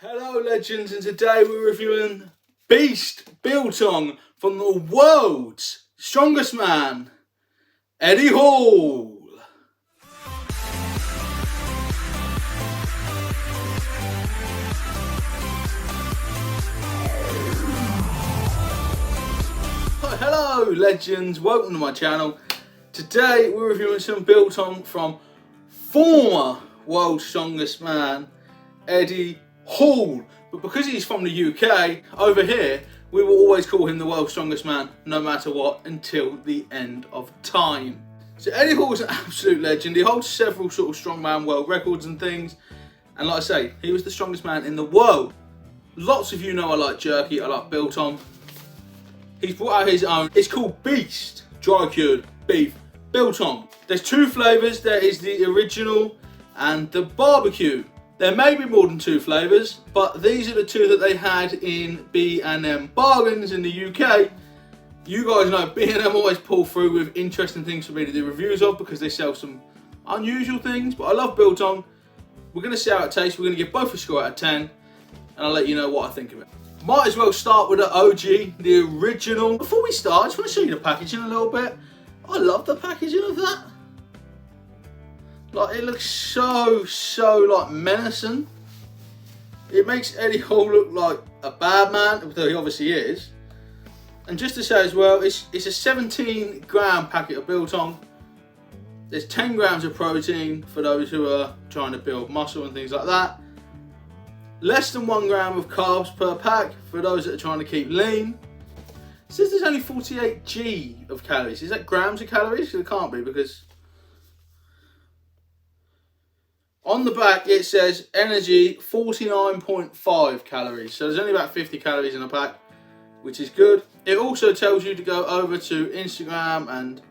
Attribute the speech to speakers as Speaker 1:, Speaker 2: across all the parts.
Speaker 1: Hello legends, and today we're reviewing Beast Biltong from the world's strongest man, Eddie Hall. Hello legends, welcome to my channel. Today we're reviewing some Biltong from former world's strongest man, Eddie Hall. But because he's from the UK, over here, we will always call him the world's strongest man, no matter what, until the end of time. So Eddie Hall is an absolute legend. He holds several sort of strongman world records and things. And like I say, he was the strongest man in the world. Lots of you know I like jerky, I like Biltong. He's brought out his own. It's called Beast Dry Cured Beef Biltong. There's two flavours. There is the original and the barbecue. There may be more than two flavours, but these are the two that they had in B&M Bargains in the UK. You guys know B&M always pull through with interesting things for me to do reviews of because they sell some unusual things, but I love Biltong. We're going to see how it tastes. We're going to give both a score out of 10, and I'll let you know what I think of it. Might as well start with the OG, the original. Before we start, I just want to show you the packaging a little bit. I love the packaging of that. Like, it looks so like menacing. It makes Eddie Hall look like a bad man, though he obviously is. And just to say as well, it's a 17 gram packet of Biltong. There's 10 grams of protein for those who are trying to build muscle and things like that. Less than 1 gram of carbs per pack for those that are trying to keep lean. It says there's only 48 G of calories. Is that grams of calories? It can't be, because on the back it says energy 49.5 calories. So there's only about 50 calories in a pack, which is good. It also tells you to go over to Instagram and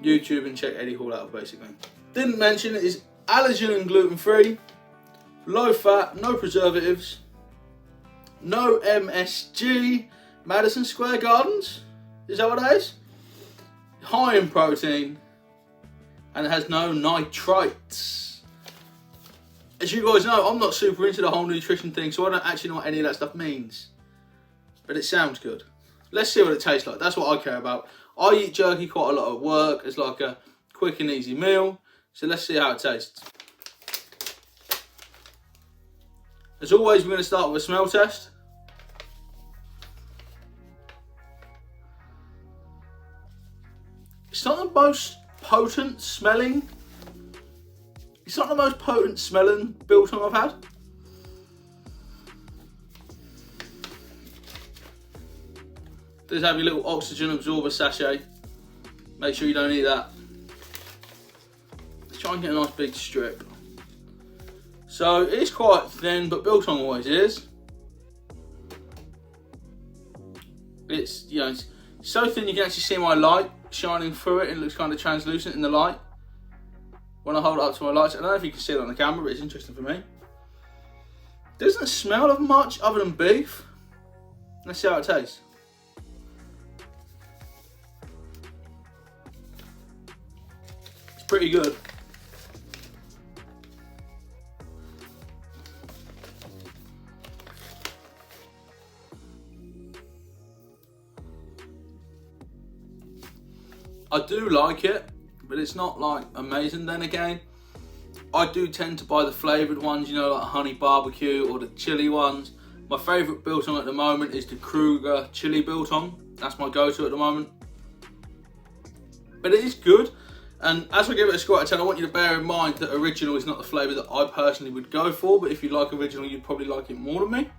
Speaker 1: YouTube and check Eddie Hall out, basically. Didn't mention it is allergen and gluten free, low fat, no preservatives, no MSG, Madison Square Gardens, is that what it is? High in protein, and it has no nitrates. As you guys know, I'm not super into the whole nutrition thing, so I don't actually know what any of that stuff means. But it sounds good. Let's see what it tastes like. That's what I care about. I eat jerky quite a lot at work as like a quick and easy meal. So let's see how it tastes. As always, we're going to start with a smell test. It's not the most potent smelling. It's not the most potent smelling Biltong I've had. Does have your little oxygen absorber sachet. Make sure you don't eat that. Let's try and get a nice big strip. So it is quite thin, but Biltong always is. It's, you know, it's so thin you can actually see my light shining through it. It looks kind of translucent in the light. When I hold it up to my lights, I don't know if you can see it on the camera, but it's interesting for me. Doesn't smell of much other than beef. Let's see how it tastes. It's pretty good. I do like it, but it's not like amazing. Then again, I do tend to buy the flavoured ones, you know, like honey barbecue or the chili ones. My favourite Biltong at the moment is the Kruger chili Biltong. That's my go-to at the moment. But it is good, and as I give it a score out of 10, I want you to bear in mind that original is not the flavour that I personally would go for, but if you like original, you'd probably like it more than me.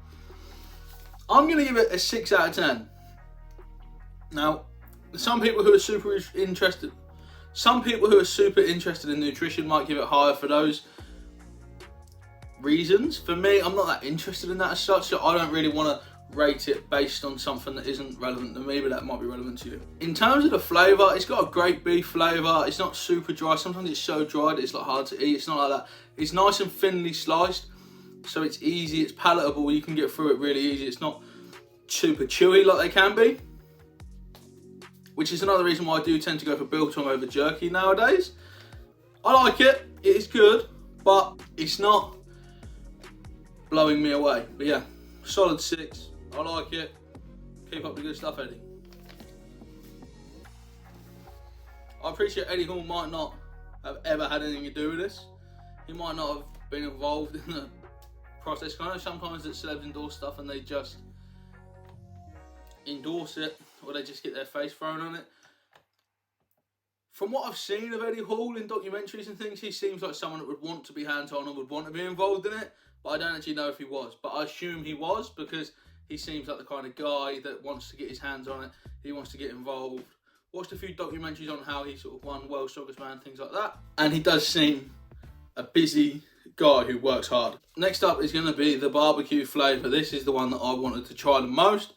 Speaker 1: I'm going to give it a 6 out of 10. Now, some people who are super interested in nutrition might give it higher for those reasons. For me, I'm not that interested in that as such, so I don't really want to rate it based on something that isn't relevant to me, but that might be relevant to you. In terms of the flavour, it's got a great beef flavour. It's not super dry. Sometimes it's so dry that it's like hard to eat. It's not like that. It's nice and thinly sliced, so it's easy, it's palatable. You can get through it really easy. It's not super chewy like they can be, which is another reason why I do tend to go for Biltong over jerky nowadays. I like it, it is good, but it's not blowing me away. But yeah, solid 6. I like it. Keep up the good stuff, Eddie. I appreciate Eddie Hall might not have ever had anything to do with this. He might not have been involved in the process. I know sometimes that celebs endorse stuff and they just endorse it, or they just get their face thrown on it. From what I've seen of Eddie Hall in documentaries and things, he seems like someone that would want to be hands-on and would want to be involved in it, but I don't actually know if he was. But I assume he was, because he seems like the kind of guy that wants to get his hands on it. He wants to get involved. Watched a few documentaries on how he sort of won World's Strongest Man, things like that. And he does seem a busy guy who works hard. Next up is going to be the barbecue flavour. This is the one that I wanted to try the most.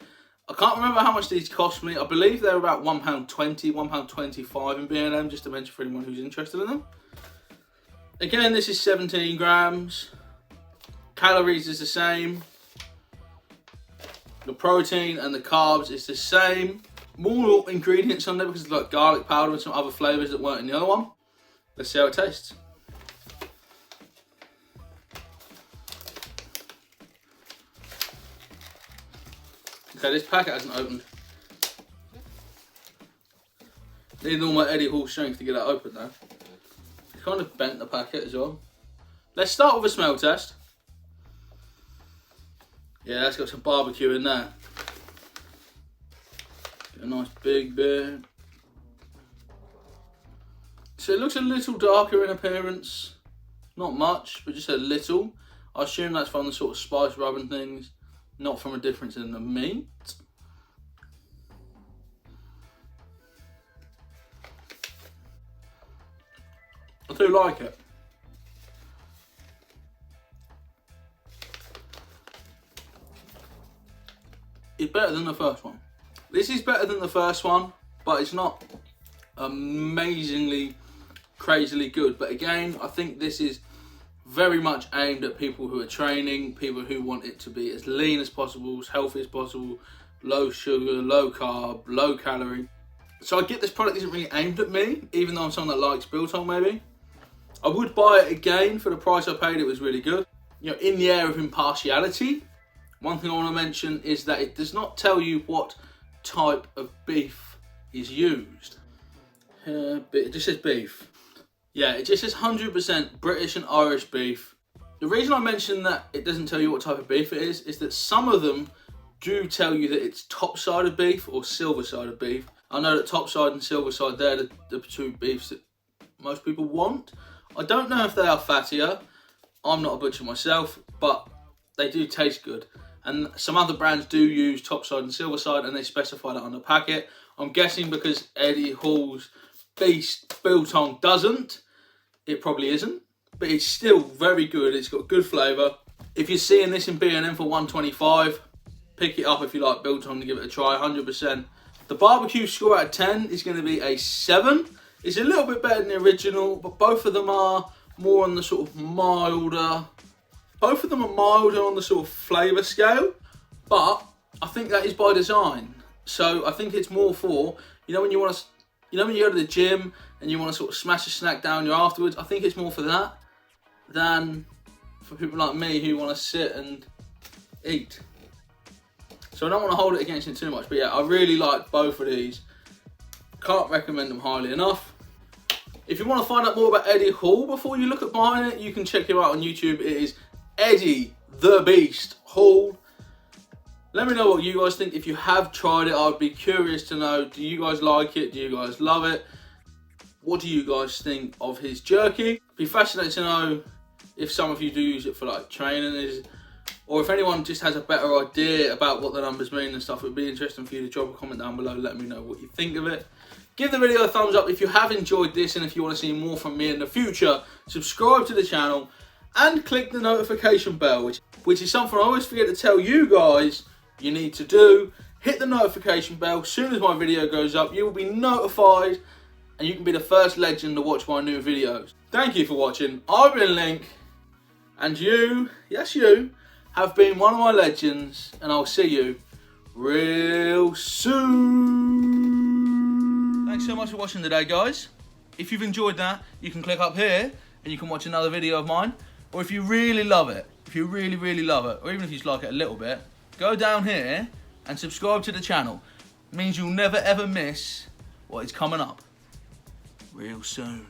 Speaker 1: I can't remember how much these cost me. I believe they're about £1.20, £1.25 in B&M, just to mention for anyone who's interested in them. Again, this is 17 grams. Calories is the same. The protein and the carbs is the same. More ingredients on there because there's like garlic powder and some other flavours that weren't in the other one. Let's see how it tastes. Okay, this packet hasn't opened. Need all my Eddie Hall strength to get that open though. It's kind of bent the packet as well. Let's start with a smell test. Yeah, that's got some barbecue in there. Get a nice big bit. So it looks a little darker in appearance. Not much, but just a little. I assume that's from the sort of spice rub and things, not from a difference in the meat. I do like it. It's better than the first one. This is better than the first one, but it's not amazingly, crazily good. But again, I think this is very much aimed at people who are training, people who want it to be as lean as possible, as healthy as possible, low sugar, low carb, low calorie. So I get this product isn't really aimed at me, even though I'm someone that likes Biltong maybe. I would buy it again for the price I paid. It was really good. You know, in the air of impartiality, one thing I want to mention is that it does not tell you what type of beef is used. It just says beef. Yeah, it just says 100% British and Irish beef. The reason I mention that it doesn't tell you what type of beef it is that some of them do tell you that it's top-sided beef or silver-sided beef. I know that top-side and silver-side, they're the two beefs that most people want. I don't know if they are fattier. I'm not a butcher myself, but they do taste good. And some other brands do use top-side and silver-side, and they specify that on the packet. I'm guessing because Eddie Hall's Beast Biltong doesn't, it probably isn't, but it's still very good. It's got good flavour. If you're seeing this in B&M for $1.25, pick it up if you like Biltong to give it a try, 100%. The barbecue score out of 10 is going to be a 7. It's a little bit better than the original, but both of them are more on the sort of milder. Both of them are milder on the sort of flavour scale, but I think that is by design. So I think it's more for, you know when you want to, you know when you go to the gym and you want to sort of smash a snack down you afterwards, I think it's more for that than for people like me who want to sit and eat. So I don't want to hold it against it too much, but yeah, I really like both of these. Can't recommend them highly enough. If you want to find out more about Eddie Hall before you look at buying it, you can check him out on YouTube. It is Eddie the Beast Hall. Let me know what you guys think. If you have tried it, I'd be curious to know, do you guys like it? Do you guys love it? What do you guys think of his jerky? Be fascinated to know if some of you do use it for like training, or if anyone just has a better idea about what the numbers mean and stuff. It would be interesting for you to drop a comment down below. Let me know what you think of it. Give the video a thumbs up if you have enjoyed this, and if you want to see more from me in the future, subscribe to the channel and click the notification bell, which is something I always forget to tell you guys you need to do. Hit the notification bell. As soon as my video goes up, you will be notified and you can be the first legend to watch my new videos. Thank you for watching. I've been Link, and you, yes you, have been one of my legends, and I'll see you real soon. Thanks so much for watching today, guys. If you've enjoyed that, you can click up here and you can watch another video of mine. Or if you really love it, if you really love it, or even if you just like it a little bit, go down here and subscribe to the channel. It means you'll never ever miss what is coming up real soon.